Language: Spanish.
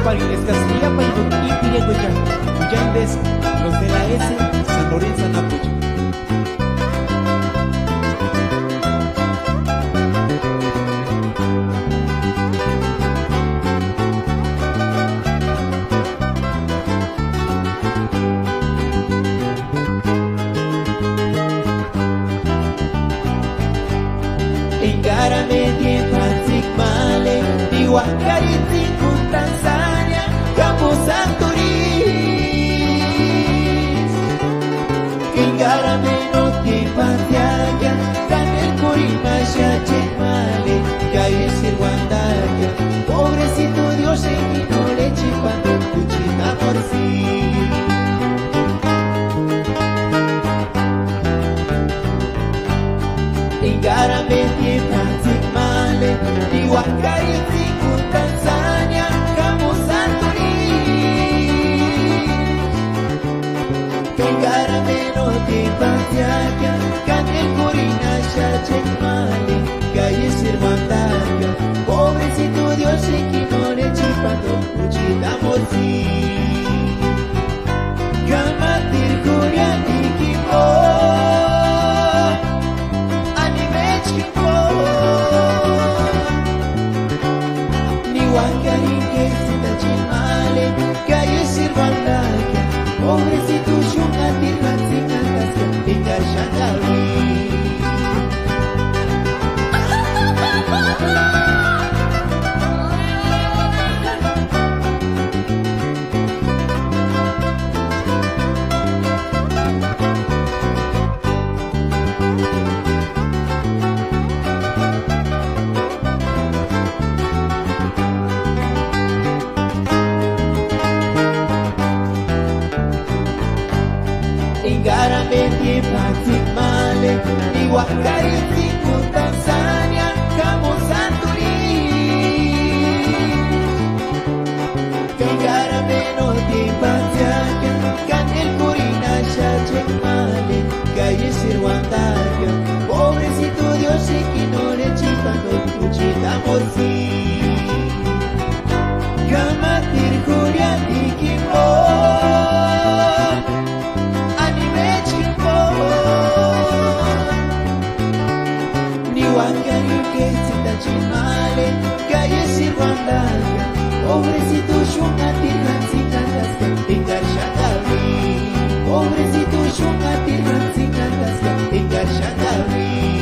Pariles Castilla, Paidut y Piriacocha, Huyandes, los de la S, San Lorenzo, Napucha. Engarame Patrick Male, Iwakaritzi con Tanzania, Campo Santoris. Engarame no te patiaga, Canel Corimasha Chemale, Calle Sirwandaya, pobrecito Dios en mi no le chipando, cuchita por sí. Engarame Patrick Male, Iwakaritzi con Tanzania, Campo Santoris. Engarame no te patiaga, Canel Corinasha Chemale, Calle Sirwandaya, pobrecito Dios en que no le chipando, cuchita por sí. Gamatir Curiani Kimbo, pobrecito Shunga Tirhansi Cantación Pingar Shangawi. Engarame Patrick Male, Iwakaritzi con Tanzania, Campo Santoris. Engarame no te patiaga, Canel Corinasha Chemale, Calle Sirwandaya, pobrecito Dios en que no le chipando, cuchita por sí. Gamatir Curiani Kimbo, Chimale, Calle Sirwandaya, pobrecito Shunga Tirhansi Cantación Pingar Shangawi, pobrecito Shunga Tirhansi Cantación Pingar Shangawi.